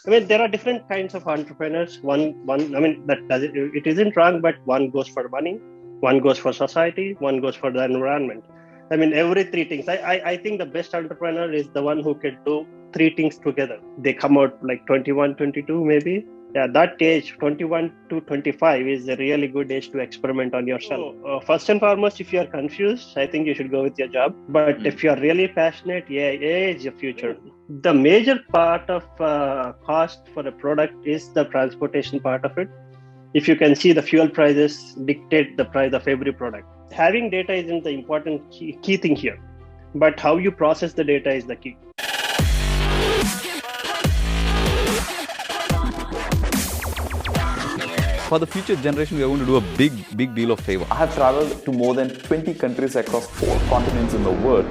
I mean, there are different kinds of entrepreneurs. One. I mean, that does it isn't wrong, but one goes for money, one goes for society, one goes for the environment. I mean, every three things. I think the best entrepreneur is the one who can do three things together. They come out like 21, 22, maybe. Yeah, that age, 21 to 25, is a really good age to experiment on yourself. So, first and foremost, if you are confused, I think you should go with your job. But if you are really passionate, yeah, AI is your future. The major part of cost for a product is the transportation part of it. If you can see, the fuel prices dictate the price of every product. Having data isn't the important key thing here, but how you process the data is the key. For the future generation, we are going to do a big deal of favor. I have traveled to more than 20 countries across 4 continents in the world.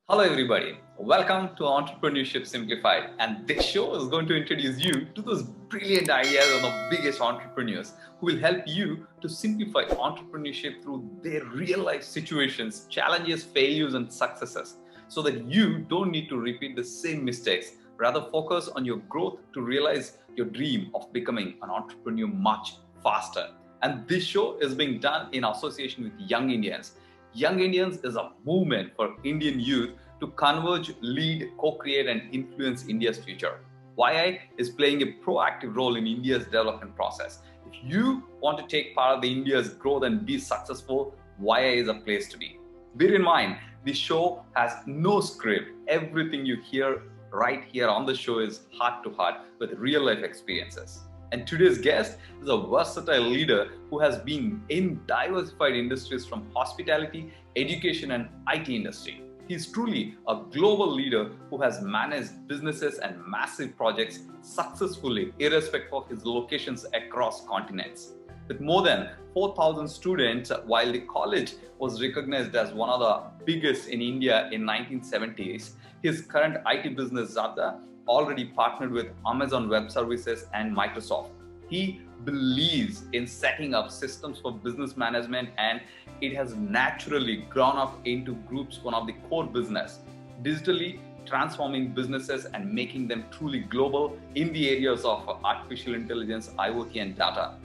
Hello everybody, welcome to Entrepreneurship Simplified, and this show is going to introduce you to those brilliant ideas of the biggest entrepreneurs who will help you to simplify entrepreneurship through their real life situations, challenges, failures and successes, so that you don't need to repeat the same mistakes. Rather focus on your growth to realize your dream of becoming an entrepreneur much faster. And this show is being done in association with Young Indians. Young Indians is a movement for Indian youth to converge, lead, co-create and influence India's future. YI is playing a proactive role in India's development process. If you want to take part of the India's growth and be successful, YI is a place to be. Bear in mind, this show has no script. Everything you hear right here on the show is heart to heart with real life experiences. And today's guest is a versatile leader who has been in diversified industries from hospitality, education and IT industry. He's truly a global leader who has managed businesses and massive projects successfully, irrespective of his locations across continents. With more than 4,000 students, while the college was recognized as one of the biggest in India in 1970s, his current IT business, Zabda, already partnered with Amazon Web Services and Microsoft. He believes in setting up systems for business management, and it has naturally grown up into groups one of the core business, digitally transforming businesses and making them truly global in the areas of artificial intelligence, IoT and data.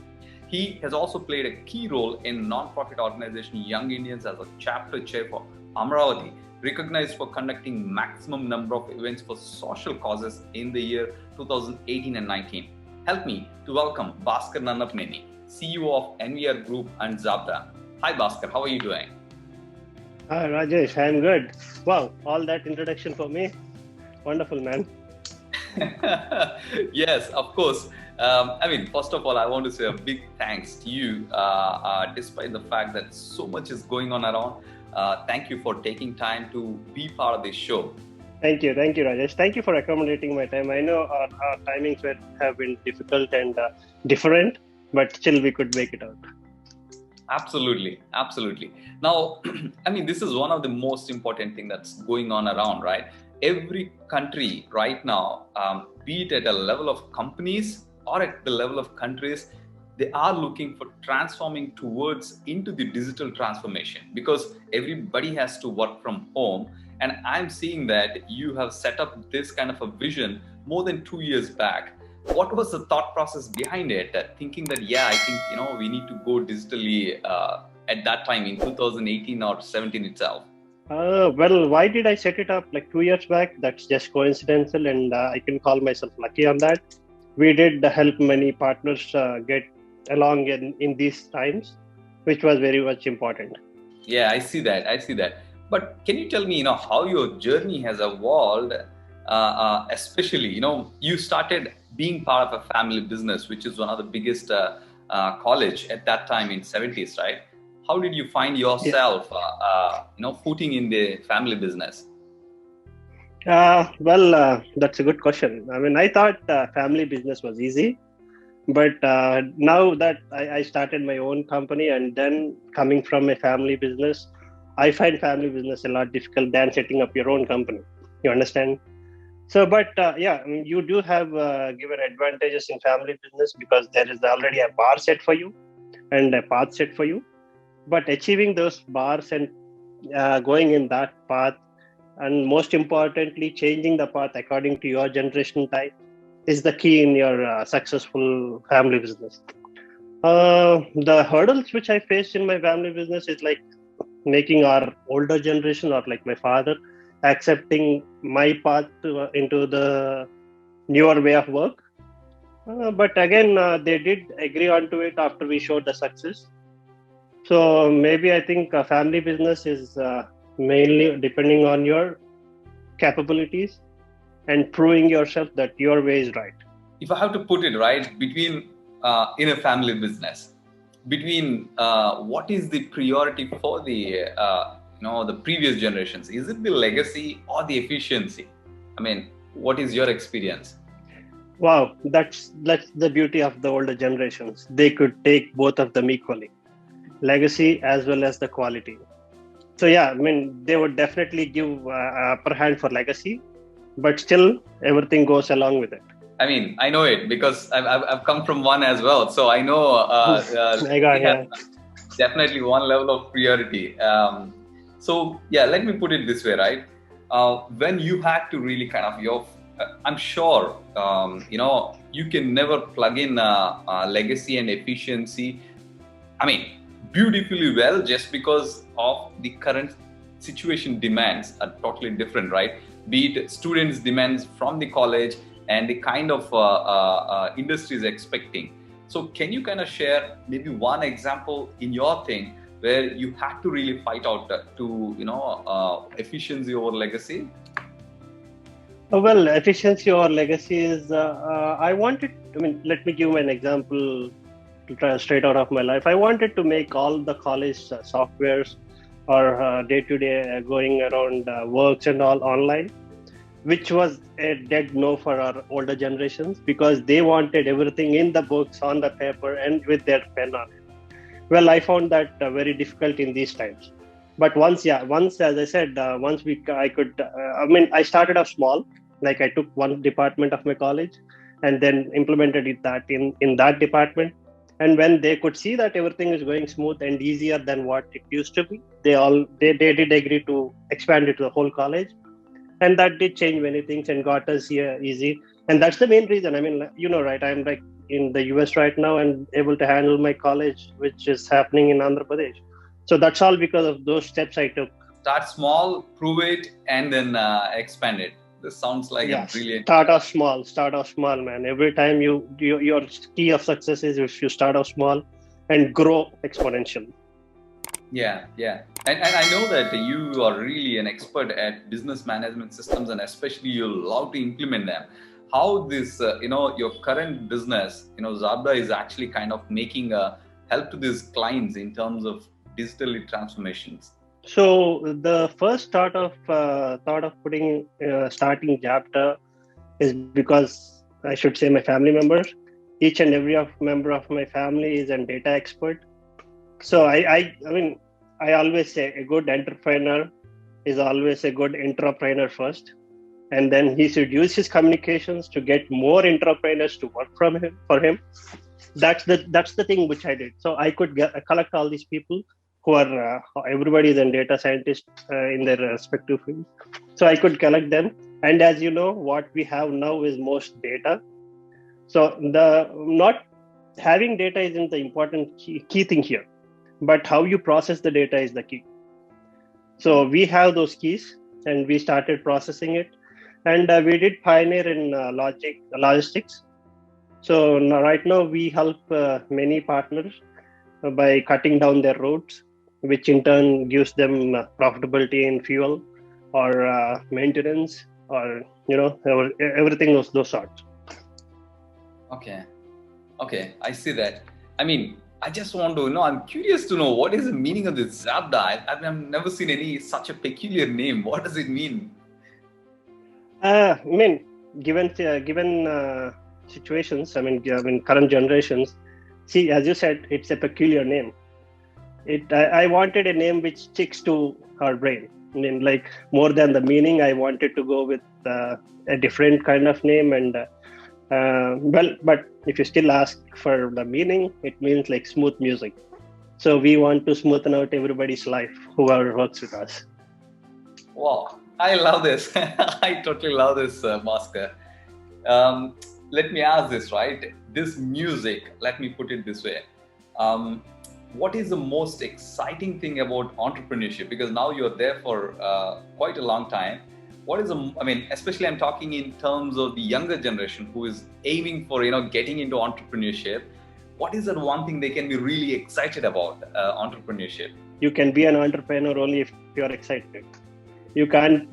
He has also played a key role in non-profit organization Young Indians as a chapter chair for Amravati, recognized for conducting maximum number of events for social causes in the year 2018 and 19. Help me to welcome Bhaskar Nannapneni, CEO of NVR Group and Zabda. Hi Bhaskar, how are you doing? Hi Rajesh, I'm good. Wow, all that introduction for me. Wonderful, man. Yes, of course. First of all, I want to say a big thanks to you, despite the fact that so much is going on around. Thank you for taking time to be part of this show. Thank you, Rajesh. Thank you for accommodating my time. I know our timings have been difficult and different, but still we could make it out. Absolutely. Now, this is one of the most important things that's going on around, right? Every country right now, be it at a level of companies or at the level of countries, they are looking for transforming towards into the digital transformation because everybody has to work from home. And I'm seeing that you have set up this kind of a vision more than 2 years back. What was the thought process behind it? Thinking that, we need to go digitally at that time in 2018 or 17 itself. Well, why did I set it up like 2 years back? That's just coincidental, and I can call myself lucky on that. We did help many partners get along in these times, which was very much important. Yeah, I see that. But can you tell me, how your journey has evolved? Especially, you started being part of a family business, which is one of the biggest college at that time in 70s, right? How did you find yourself, footing in the family business? That's a good question. I thought family business was easy, but now that I started my own company and then coming from a family business, I find family business a lot difficult than setting up your own company. You understand? So, but you do have given advantages in family business because there is already a bar set for you and a path set for you. But achieving those bars and going in that path and most importantly, changing the path according to your generation type is the key in your successful family business. The hurdles which I faced in my family business is like making our older generation, or like my father, accepting my path into the newer way of work. But again, they did agree onto it after we showed the success. So maybe I think a family business is mainly depending on your capabilities and proving yourself that your way is right. If I have to put it right, between in a family business, between what is the priority for the the previous generations? Is it the legacy or the efficiency? I mean, what is your experience? Wow, that's the beauty of the older generations. They could take both of them equally, legacy as well as the quality. So yeah, I mean, they would definitely give upper hand for legacy, but still everything goes along with it. I mean, I know it because I've come from one as well. So I know we have definitely one level of priority. So yeah, let me put it this way, right? When you had to really kind of I'm sure, you can never plug in legacy and efficiency. I mean, beautifully well, just because of the current situation demands are totally different, right? Be it students' demands from the college and the kind of industry is expecting. So can you kind of share maybe one example in your thing where you had to really fight out to efficiency over legacy? Well, efficiency or legacy is, let me give an example to try straight out of my life. I wanted to make all the college softwares or day-to-day going around works and all online, which was a dead no for our older generations because they wanted everything in the books, on the paper, and with their pen on it. Well, I found that very difficult in these times. But once, as I said, I started off small. Like I took one department of my college and then implemented that in that department. And when they could see that everything is going smooth and easier than what it used to be, they did agree to expand it to the whole college. And that did change many things and got us here easy. And that's the main reason. I mean, right, I'm like in the US right now and able to handle my college, which is happening in Andhra Pradesh. So that's all because of those steps I took. Start small, prove it, and then expand it. This sounds like a brilliant. Start off small, man. Every time your key of success is if you start off small and grow exponentially. Yeah. And I know that you are really an expert at business management systems, and especially you love to implement them. How this, your current business, Zabda is actually kind of making a help to these clients in terms of digital transformations. So the first thought of putting starting Zabda is because I should say my family members. Each and every member of my family is a data expert. So I always say a good entrepreneur is always a good entrepreneur first, and then he should use his communications to get more entrepreneurs to work for him. That's the thing which I did. So I could collect all these people who are everybody is a data scientist in their respective field. So I could collect them, and as you know, what we have now is most data. So not having data isn't the important key thing here, but how you process the data is the key. So we have those keys, and we started processing it, and we did pioneer in logistics. So right now we help many partners by cutting down their routes, which in turn gives them profitability in fuel or maintenance or everything of those sorts. Okay, I see that. I mean, I just want to know, I'm curious to know what is the meaning of this Zabda. I've never seen such a peculiar name. What does it mean? Given situations, current generations, see, as you said, it's a peculiar name. I wanted a name which sticks to our brain. I mean, like more than the meaning, I wanted to go with a different kind of name. And but if you still ask for the meaning, it means like smooth music. So we want to smoothen out everybody's life, whoever works with us. Wow. I love this. I totally love this, Bhaskar. Let me ask this, right? This music, let me put it this way. What is the most exciting thing about entrepreneurship? Because now you're there for quite a long time. Especially I'm talking in terms of the younger generation who is aiming for, getting into entrepreneurship. What is that one thing they can be really excited about entrepreneurship? You can be an entrepreneur only if you're excited. You can't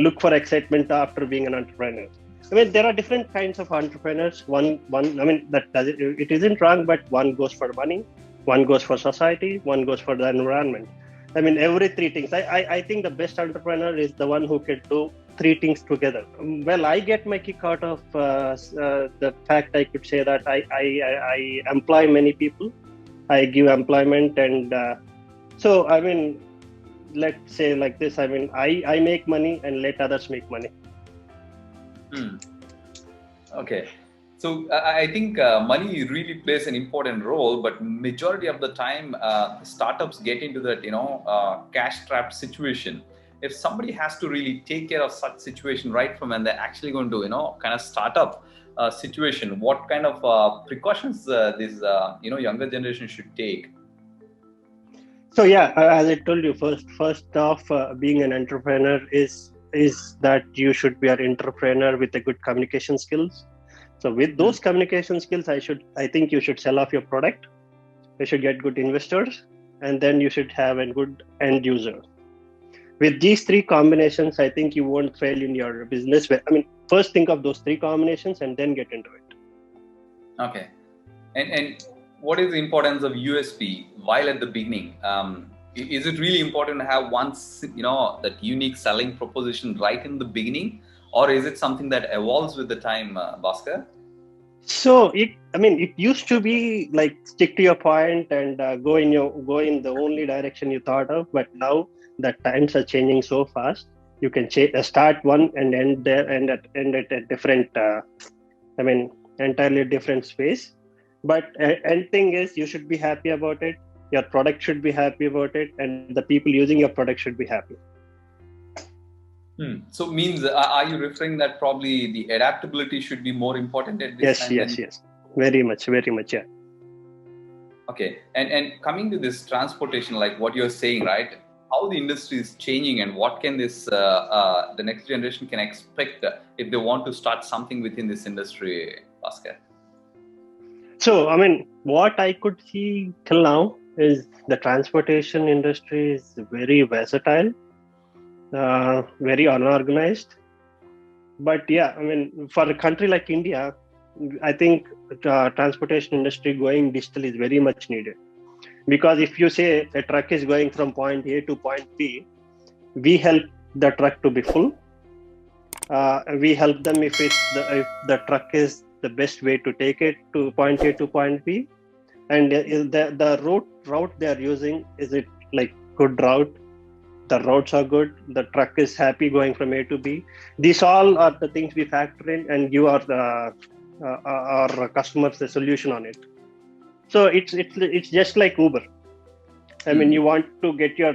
look for excitement after being an entrepreneur. There are different kinds of entrepreneurs. It isn't wrong, but one goes for money, one goes for society, one goes for the environment. Every three things. I think the best entrepreneur is the one who can do three things together. Well, I get my kick out of the fact I could say that I employ many people. I give employment, and let's say like this. I make money and let others make money. Okay. So I think money really plays an important role, but majority of the time, startups get into that, cash-strapped situation. If somebody has to really take care of such situation right from when they're actually going to, kind of start up a situation, what kind of precautions this, younger generation should take? So yeah, as I told you, first off, being an entrepreneur is that you should be an entrepreneur with a good communication skills. So with those communication skills, I think you should sell off your product. You should get good investors, and then you should have a good end user. With these three combinations, I think you won't fail in your business. First think of those three combinations and then get into it. Okay. And what is the importance of USP while at the beginning? Is it really important to have that unique selling proposition right in the beginning, or is it something that evolves with the time, Bhaskar? So it used to be like stick to your point and go in the only direction you thought of, but now the times are changing so fast. You can start one and end there and end at a different, entirely different space. But end thing is you should be happy about it. Your product should be happy about it, and the people using your product should be happy. So means, are you referring that probably the adaptability should be more important at this time? Yes. Very much, yeah. Okay. And coming to this transportation, like what you're saying, right? How the industry is changing and what can the next generation can expect if they want to start something within this industry, Bhaskar? So, what I could see till now is the transportation industry is very versatile, very unorganized. But yeah, for a country like India, I think transportation industry going digital is very much needed. Because if you say a truck is going from point A to point B, we help the truck to be full. We help them if the truck is the best way to take it to point A to point B, and the route they are using, is it like good route? The roads are good. The truck is happy going from A to B. These all are the things we factor in and give our customers a solution on it. So it's just like Uber. You want to get your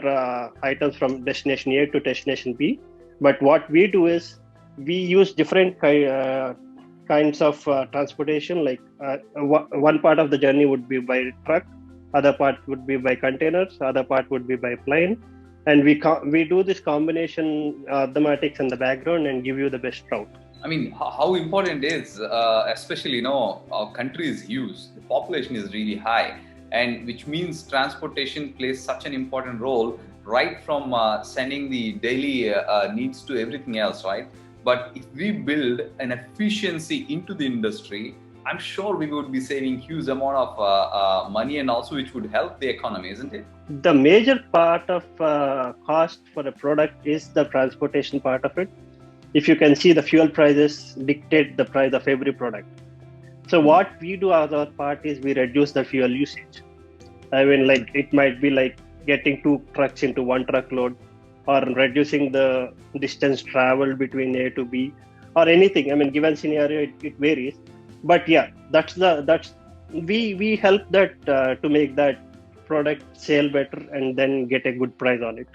items from destination A to destination B, but what we do is we use different kinds of transportation. Like one part of the journey would be by truck, other part would be by containers, other part would be by plane, and we do this combination mathematics in the background and give you the best route. How important is, especially, our country is huge, the population is really high, and which means transportation plays such an important role right from sending the daily needs to everything else, right? But if we build an efficiency into the industry, I'm sure we would be saving huge amount of money, and also which would help the economy, isn't it? The major part of cost for a product is the transportation part of it. If you can see, the fuel prices dictate the price of every product. So what we do as our part is we reduce the fuel usage. It might be like getting 2 trucks into 1 truckload, or reducing the distance traveled between A to B, or anything. Given scenario, it varies. But yeah, we help that to make that product sell better and then get a good price on it.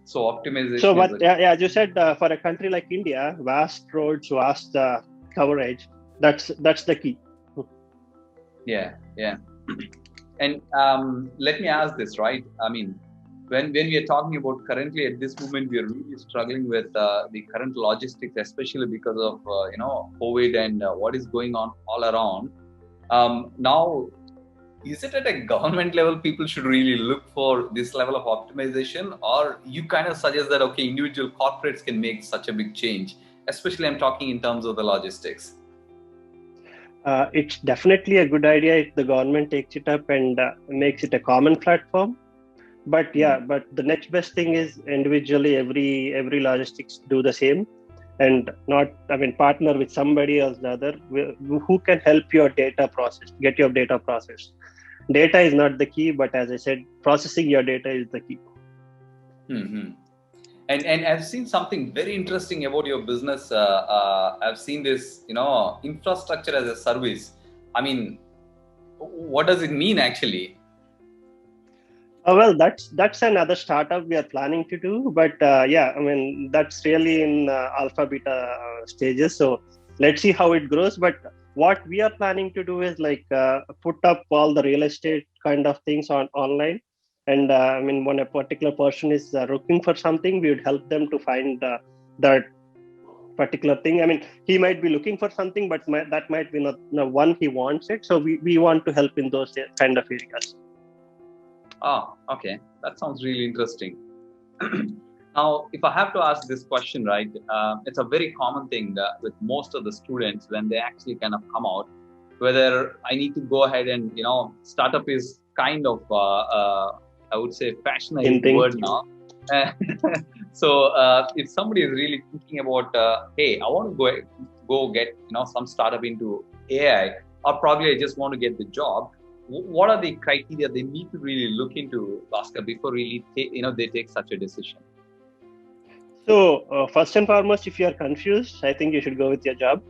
So optimization So, is but yeah, as you said, for a country like India, vast roads, vast coverage, that's the key. yeah. And let me ask this, right? I mean, when we are talking about currently at this moment, we are really struggling with the current logistics, especially because of COVID and what is going on all around. Now, is it at a government level people should really look for this level of optimization, or you kind of suggest that okay, individual corporates can make such a big change? Especially, I'm talking in terms of the logistics. It's definitely a good idea if the government takes it up and makes it a common platform. But yeah, but the next best thing is individually every logistics do the same, and not, I mean, partner with somebody else, the other who can help your data process, get your data processed. Data is not the key, but as I said, processing your data is the key. Mm-hmm. And I've seen something very interesting about your business. I've seen this, infrastructure as a service. I mean, what does it mean actually? Well, that's another startup we are planning to do, but yeah, I mean, that's really in alpha beta stages. So let's see how it grows. But what we are planning to do is like put up all the real estate kind of things on online. And I mean, when a particular person is looking for something, we would help them to find that particular thing. I mean, he might be looking for something, but that might be not the one he wants it. So we want to help in those kind of areas. Oh, okay. That sounds really interesting. Now, if I have to ask this question, right, it's a very common thing with most of the students when they actually kind of come out, whether I need to go ahead and, startup is kind of, I would say, fashionable word now. So if somebody is really thinking about, hey, I want to go get, some startup into AI, or probably I just want to get the job. What are the criteria they need to really look into, Bhaskar, before really they take such a decision? So first and foremost, if you are confused, I think you should go with your job.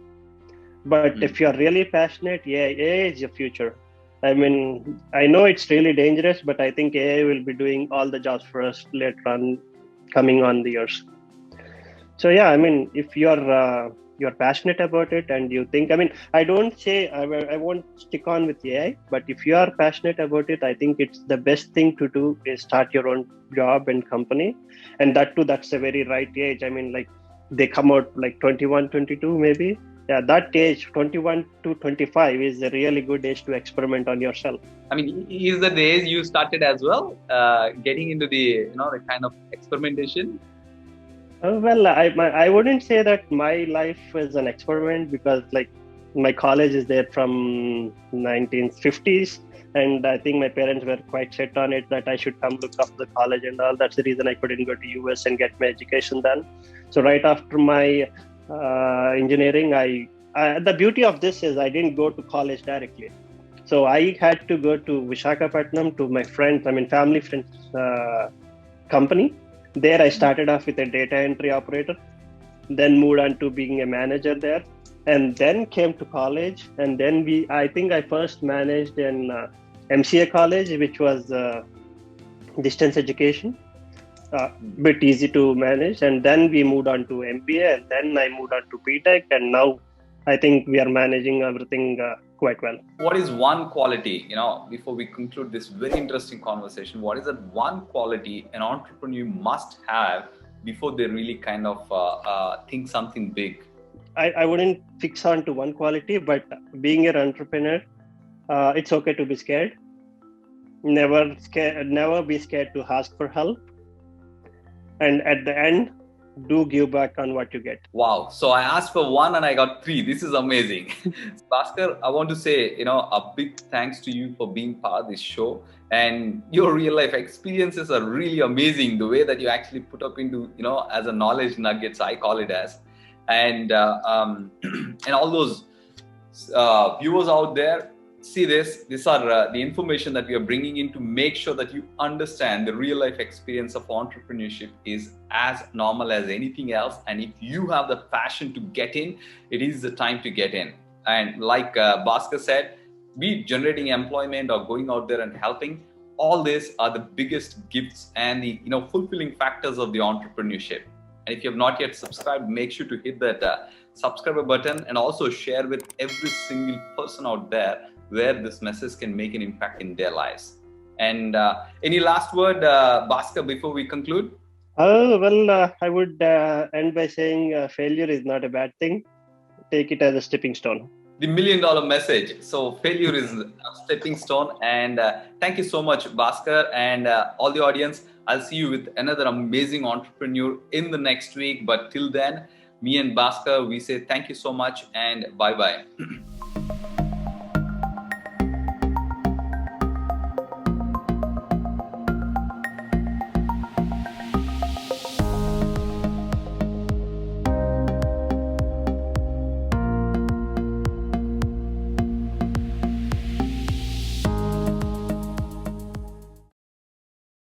But if you are really passionate, yeah, AI is your future. I mean, I know it's really dangerous, but I think AI will be doing all the jobs for us later on, coming on the years. So yeah, I mean, if you're passionate about it and you think, I mean, I don't say I won't stick on with AI, but if you are passionate about it, I think it's the best thing to do is start your own job and company. And that too, that's a very right age. I mean, like they come out like 21, 22 maybe. Yeah, that age, 21 to 25 is a really good age to experiment on yourself. I mean, is that the age you started as well, getting into the, the kind of experimentation? Well, I wouldn't say that my life is an experiment, because like my college is there from 1950s, and I think my parents were quite set on it that I should come look up the college and all. That's the reason I couldn't go to US and get my education done. So right after my engineering, the beauty of this is I didn't go to college directly. So I had to go to Visakhapatnam to my friends, I mean family friends company. There I started off with a data entry operator, then moved on to being a manager there, and then came to college. And then I think I first managed in MCA college, which was distance education, bit easy to manage. And then we moved on to MBA, and then I moved on to BTech, and now I think we are managing everything quite well. What is one quality, before we conclude this very interesting conversation, what is that one quality an entrepreneur must have before they really kind of think something big? I wouldn't fix on to one quality, but being an entrepreneur, it's okay to be scared. Never be scared to ask for help. And at the end, do give back on what you get. Wow. So I asked for one and I got three. This is amazing. Bhaskar, I want to say, a big thanks to you for being part of this show. And your real life experiences are really amazing. The way that you actually put up into, as a knowledge nuggets, I call it as. And and all those viewers out there, see this. These are the information that we are bringing in to make sure that you understand the real life experience of entrepreneurship is as normal as anything else. And if you have the passion to get in, it is the time to get in. And like Bhaskar said, be it generating employment or going out there and helping, all these are the biggest gifts and the fulfilling factors of the entrepreneurship. And if you have not yet subscribed, make sure to hit that subscribe button and also share with every single person out there where this message can make an impact in their lives. And any last word, Bhaskar, before we conclude? I would end by saying failure is not a bad thing. Take it as a stepping stone. The $1 million message. So failure is a stepping stone. And thank you so much, Bhaskar, and all the audience. I'll see you with another amazing entrepreneur in the next week. But till then, me and Bhaskar, we say thank you so much and bye-bye.